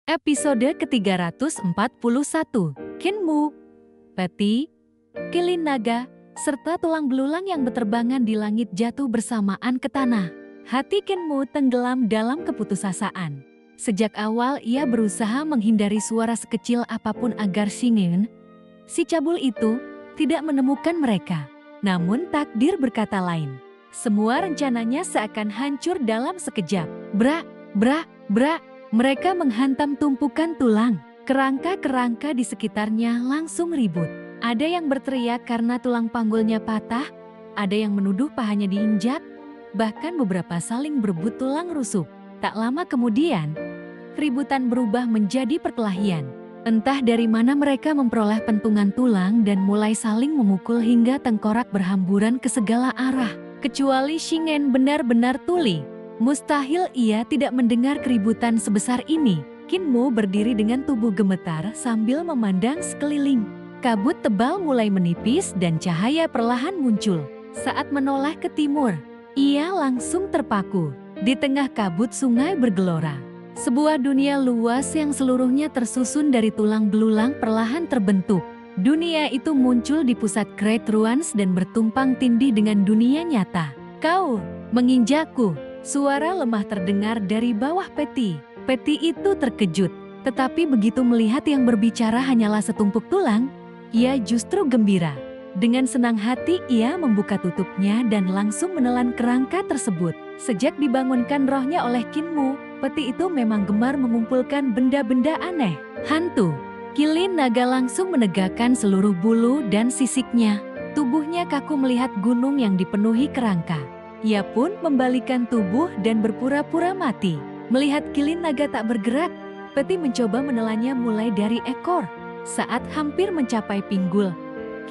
Episode ke-341, Kinmu, Peti, Kilin Naga, serta tulang belulang yang berterbangan di langit jatuh bersamaan ke tanah. Hati Kinmu tenggelam dalam keputusasaan. Sejak awal ia berusaha menghindari suara sekecil apapun agar Shingen, si cabul itu, tidak menemukan mereka. Namun takdir berkata lain. Semua rencananya seakan hancur dalam sekejap. Brak, brak, brak. Mereka menghantam tumpukan tulang. Kerangka-kerangka di sekitarnya langsung ribut. Ada yang berteriak karena tulang panggulnya patah, ada yang menuduh pahanya diinjak, bahkan beberapa saling berebut tulang rusuk. Tak lama kemudian, keributan berubah menjadi perkelahian. Entah dari mana mereka memperoleh pentungan tulang dan mulai saling memukul hingga tengkorak berhamburan ke segala arah. Kecuali Shingen benar-benar tuli. Mustahil ia tidak mendengar keributan sebesar ini. Kinmu berdiri dengan tubuh gemetar sambil memandang sekeliling. Kabut tebal mulai menipis dan cahaya perlahan muncul. Saat menoleh ke timur, ia langsung terpaku. Di tengah kabut sungai bergelora. Sebuah dunia luas yang seluruhnya tersusun dari tulang belulang perlahan terbentuk. Dunia itu muncul di pusat Great Ruins dan bertumpang tindih dengan dunia nyata. Kau menginjakku. Suara lemah terdengar dari bawah Peti. Peti itu terkejut, tetapi begitu melihat yang berbicara hanyalah setumpuk tulang, ia justru gembira. Dengan senang hati ia membuka tutupnya dan langsung menelan kerangka tersebut. Sejak dibangunkan rohnya oleh Kinmu, Peti itu memang gemar mengumpulkan benda-benda aneh. Hantu. Kilin Naga langsung menegakkan seluruh bulu dan sisiknya. Tubuhnya kaku melihat gunung yang dipenuhi kerangka. Ia pun membalikan tubuh dan berpura-pura mati. Melihat Kilin Naga tak bergerak, Peti mencoba menelannya mulai dari ekor. Saat hampir mencapai pinggul,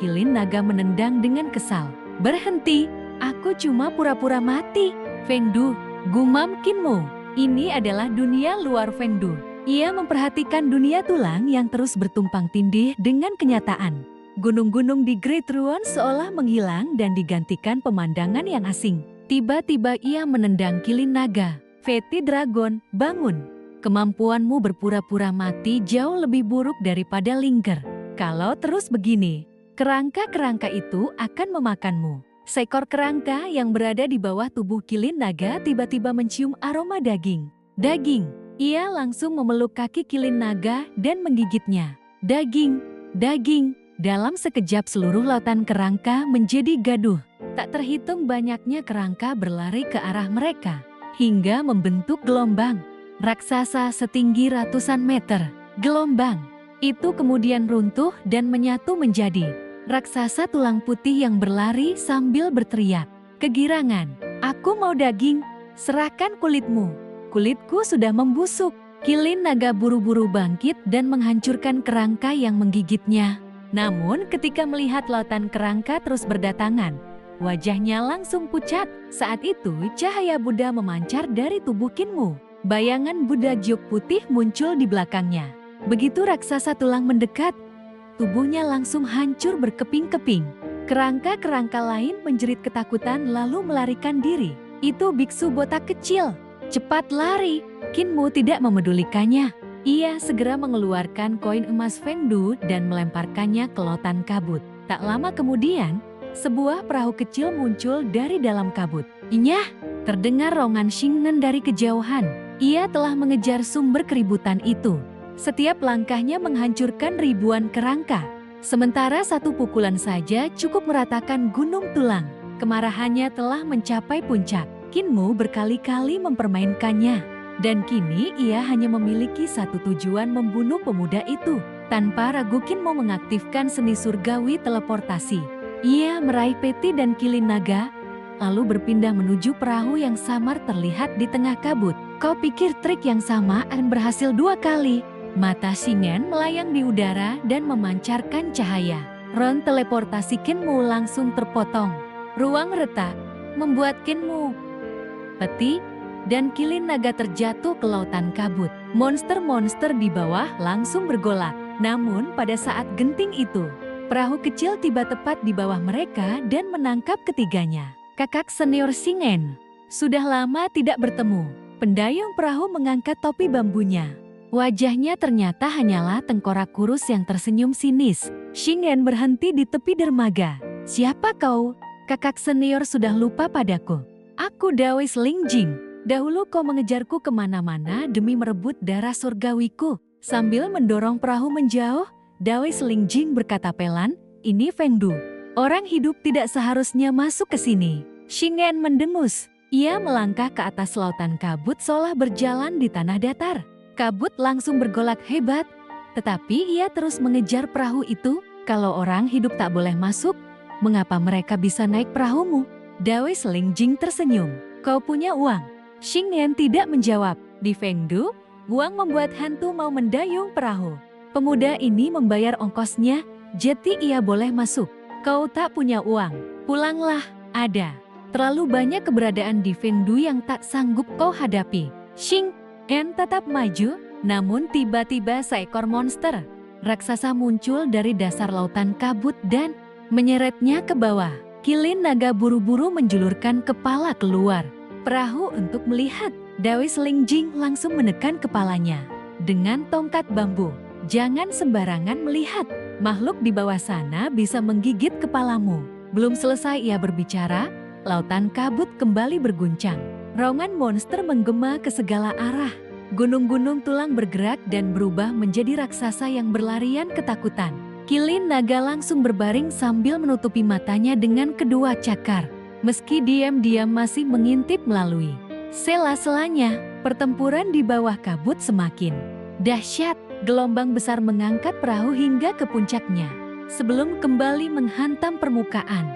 Kilin Naga menendang dengan kesal. Berhenti, aku cuma pura-pura mati. Fengdu, gumam Kinmu. Ini adalah dunia luar Fengdu. Ia memperhatikan dunia tulang yang terus bertumpang tindih dengan kenyataan. Gunung-gunung di Great Ruins seolah menghilang dan digantikan pemandangan yang asing. Tiba-tiba ia menendang Kilin Naga. Feti Dragon, bangun. Kemampuanmu berpura-pura mati jauh lebih buruk daripada Linger. Kalau terus begini, kerangka-kerangka itu akan memakanmu. Seekor kerangka yang berada di bawah tubuh Kilin Naga tiba-tiba mencium aroma daging. Daging. Ia langsung memeluk kaki Kilin Naga dan menggigitnya. Daging, daging. Dalam sekejap seluruh lautan kerangka menjadi gaduh. Tak terhitung banyaknya kerangka berlari ke arah mereka, hingga membentuk gelombang. Raksasa setinggi ratusan meter. Gelombang itu kemudian runtuh dan menyatu menjadi raksasa tulang putih yang berlari sambil berteriak. Kegirangan, aku mau daging, serahkan kulitmu. Kulitku sudah membusuk. Kilin Naga buru-buru bangkit dan menghancurkan kerangka yang menggigitnya. Namun ketika melihat lautan kerangka terus berdatangan, wajahnya langsung pucat. Saat itu cahaya Buddha memancar dari tubuh Kinmu. Bayangan Buddha Juk putih muncul di belakangnya. Begitu raksasa tulang mendekat, tubuhnya langsung hancur berkeping-keping. Kerangka-kerangka lain menjerit ketakutan lalu melarikan diri. Itu biksu botak kecil. Cepat lari. Kinmu tidak memedulikannya. Ia segera mengeluarkan koin emas Fengdu dan melemparkannya ke lautan kabut. Tak lama kemudian, sebuah perahu kecil muncul dari dalam kabut. Inyah, terdengar rongan Shingen dari kejauhan. Ia telah mengejar sumber keributan itu. Setiap langkahnya menghancurkan ribuan kerangka. Sementara satu pukulan saja cukup meratakan gunung tulang. Kemarahannya telah mencapai puncak. Kinmu berkali-kali mempermainkannya. Dan kini ia hanya memiliki satu tujuan, membunuh pemuda itu. Tanpa ragu Kinmu mengaktifkan seni surgawi teleportasi. Ia meraih Peti dan Kilin Naga, lalu berpindah menuju perahu yang samar terlihat di tengah kabut. Kau pikir trik yang sama akan berhasil 2 kali? Mata Shingen melayang di udara dan memancarkan cahaya. Ron teleportasi Kinmu langsung terpotong. Ruang retak membuat Kinmu, Peti, dan Kilin Naga terjatuh ke lautan kabut. Monster-monster di bawah langsung bergolak. Namun pada saat genting itu, perahu kecil tiba tepat di bawah mereka dan menangkap ketiganya. Kakak senior Shingen, sudah lama tidak bertemu. Pendayung perahu mengangkat topi bambunya. Wajahnya ternyata hanyalah tengkorak kurus yang tersenyum sinis. Xingyan berhenti di tepi dermaga. "Siapa kau? Kakak senior sudah lupa padaku. Aku Dawes Lingjing. Dahulu kau mengejarku kemana-mana demi merebut darah surgawiku." Sambil mendorong perahu menjauh, Dawes Lingjing berkata pelan, "Ini Fengdu. Orang hidup tidak seharusnya masuk ke sini." Xingyan mendengus. Ia melangkah ke atas lautan kabut seolah berjalan di tanah datar. Kabut langsung bergolak hebat, tetapi ia terus mengejar perahu itu. "Kalau orang hidup tak boleh masuk, mengapa mereka bisa naik perahumu?" Dawes Lingjing tersenyum. "Kau punya uang?" Xingyan tidak menjawab. Di Fengdu, uang membuat hantu mau mendayung perahu. Pemuda ini membayar ongkosnya, jadi ia boleh masuk. "Kau tak punya uang, pulanglah." "Ada terlalu banyak keberadaan di Fengdu yang tak sanggup kau hadapi." Xingyan tetap maju, namun tiba-tiba seekor monster raksasa muncul dari dasar lautan kabut dan menyeretnya ke bawah. Kilin naga buru-buru menjulurkan kepala keluar perahu untuk melihat. Dawes Lingjing langsung menekan kepalanya dengan tongkat bambu. "Jangan sembarangan melihat, makhluk di bawah sana bisa menggigit kepalamu." Belum selesai ia berbicara, lautan kabut kembali berguncang. Raungan monster menggema ke segala arah. Gunung-gunung tulang bergerak dan berubah menjadi raksasa yang berlarian ketakutan. Kilin naga langsung berbaring sambil menutupi matanya dengan kedua cakar. Meski diam-diam masih mengintip melalui sela-selanya, pertempuran di bawah kabut semakin dahsyat. Gelombang besar mengangkat perahu hingga ke puncaknya sebelum kembali menghantam permukaan.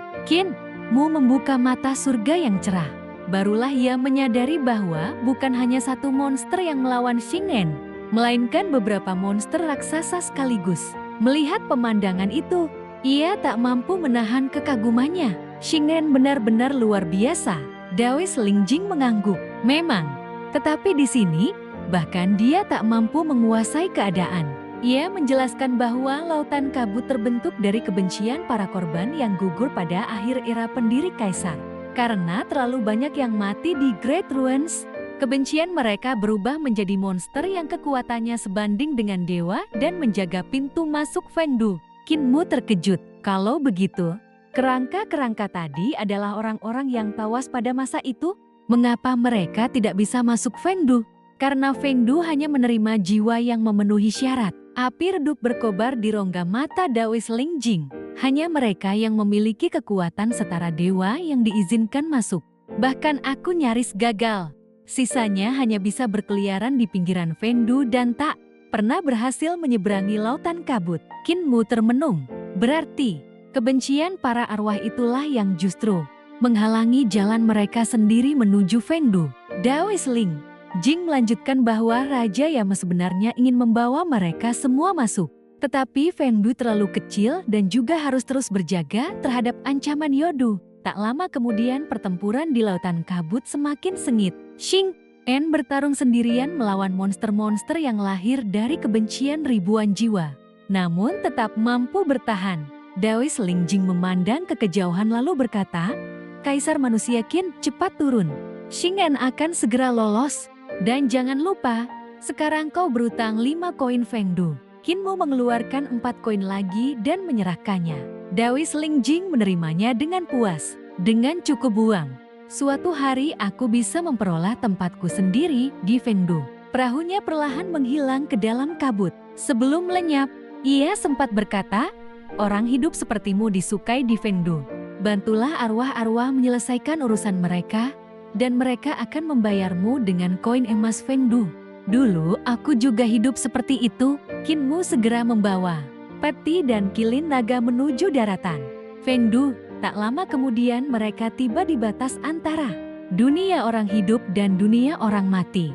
Mu membuka mata surga yang cerah. Barulah ia menyadari bahwa bukan hanya satu monster yang melawan Xingyan, melainkan beberapa monster raksasa sekaligus. Melihat pemandangan itu, ia tak mampu menahan kekagumannya. Xingyan benar-benar luar biasa. Dawes Lingjing mengangguk. Memang, tetapi di sini, bahkan dia tak mampu menguasai keadaan. Ia menjelaskan bahwa lautan kabut terbentuk dari kebencian para korban yang gugur pada akhir era pendiri kaisar. Karena terlalu banyak yang mati di Great Ruins, kebencian mereka berubah menjadi monster yang kekuatannya sebanding dengan dewa dan menjaga pintu masuk Fengdu. Mu terkejut. Kalau begitu, kerangka-kerangka tadi adalah orang-orang yang tewas pada masa itu? Mengapa mereka tidak bisa masuk Fengdu? Karena Fengdu hanya menerima jiwa yang memenuhi syarat. Api redup berkobar di rongga mata Dawes Lingjing. Hanya mereka yang memiliki kekuatan setara dewa yang diizinkan masuk. Bahkan aku nyaris gagal. Sisanya hanya bisa berkeliaran di pinggiran Fengdu dan tak pernah berhasil menyeberangi lautan kabut. Mu termenung. Berarti, kebencian para arwah itulah yang justru menghalangi jalan mereka sendiri menuju Fengdu. Dawes Lingjing melanjutkan bahwa Raja Yama sebenarnya ingin membawa mereka semua masuk. Tetapi Fengdu terlalu kecil dan juga harus terus berjaga terhadap ancaman Yodu. Tak lama kemudian pertempuran di lautan kabut semakin sengit. Xingyan bertarung sendirian melawan monster-monster yang lahir dari kebencian ribuan jiwa. Namun tetap mampu bertahan. Dawes Lingjing memandang ke kejauhan lalu berkata, "Kaisar manusia cepat turun. Xingyan akan segera lolos. Dan jangan lupa, sekarang kau berutang 5 koin Fengdu." Mu mengeluarkan 4 koin lagi dan menyerahkannya. Dawes Lingjing menerimanya dengan puas. "Dengan cukup uang, suatu hari aku bisa memperoleh tempatku sendiri di Fengdu." Perahunya perlahan menghilang ke dalam kabut. Sebelum lenyap, ia sempat berkata, "Orang hidup sepertimu disukai di Fengdu. Bantulah arwah-arwah menyelesaikan urusan mereka, dan mereka akan membayarmu dengan koin emas Fengdu." "Dulu aku juga hidup seperti itu." Mu segera membawa peti dan kilin naga menuju daratan Fengdu. Tak lama kemudian mereka tiba di batas antara dunia orang hidup dan dunia orang mati.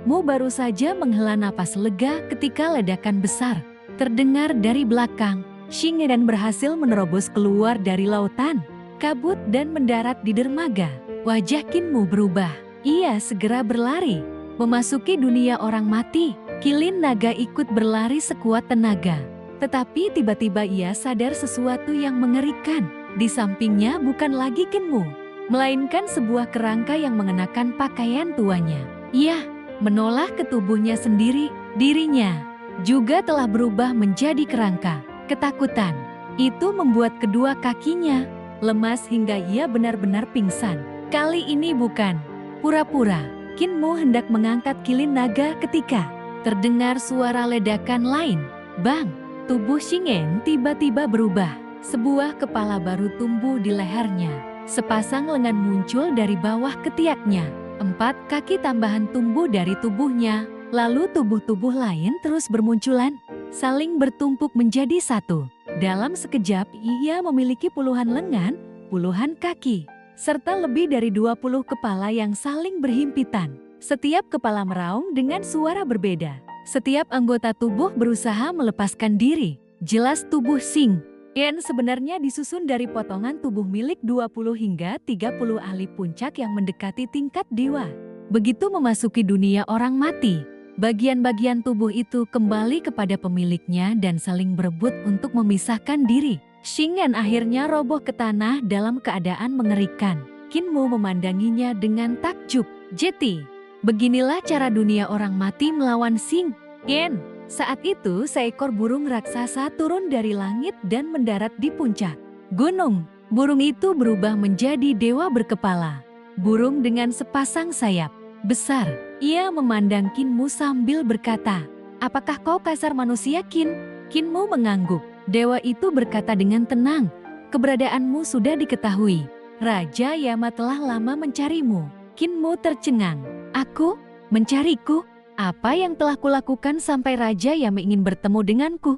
Mu baru saja menghela napas lega ketika ledakan besar terdengar dari belakang. Xingyan berhasil menerobos keluar dari lautan kabut dan mendarat di dermaga. Wajah Mu berubah. Ia segera berlari memasuki dunia orang mati. Kilin naga ikut berlari sekuat tenaga. Tetapi tiba-tiba ia sadar sesuatu yang mengerikan. Di sampingnya bukan lagi Mu, melainkan sebuah kerangka yang mengenakan pakaian tuanya. Ia menoleh ke tubuhnya sendiri. Dirinya juga telah berubah menjadi kerangka. Ketakutan itu membuat kedua kakinya lemas hingga ia benar-benar pingsan. Kali ini bukan pura-pura. Kinmu hendak mengangkat kilin naga ketika terdengar suara ledakan lain. Bang! Tubuh Shingen tiba-tiba berubah. Sebuah kepala baru tumbuh di lehernya. Sepasang lengan muncul dari bawah ketiaknya. 4 kaki tambahan tumbuh dari tubuhnya. Lalu tubuh-tubuh lain terus bermunculan, saling bertumpuk menjadi satu. Dalam sekejap ia memiliki puluhan lengan, puluhan kaki, serta lebih dari 20 kepala yang saling berhimpitan. Setiap kepala meraung dengan suara berbeda. Setiap anggota tubuh berusaha melepaskan diri. Jelas tubuh Shingen sebenarnya disusun dari potongan tubuh milik 20 hingga 30 ahli puncak yang mendekati tingkat dewa. Begitu memasuki dunia orang mati, bagian-bagian tubuh itu kembali kepada pemiliknya dan saling berebut untuk memisahkan diri. Shingen akhirnya roboh ke tanah dalam keadaan mengerikan. Kinmu memandanginya dengan takjub. Jeti, beginilah cara dunia orang mati melawan Shingen. Saat itu seekor burung raksasa turun dari langit dan mendarat di puncak gunung. Burung itu berubah menjadi dewa berkepala burung dengan sepasang sayap besar. Ia memandang Kinmu sambil berkata, "Apakah kau kasar manusia, Kin?" Kinmu mengangguk. Dewa itu berkata dengan tenang, "Keberadaanmu sudah diketahui. Raja Yama telah lama mencarimu." Kinmu tercengang. "Aku? Mencariku? Apa yang telah kulakukan sampai Raja Yama ingin bertemu denganku?"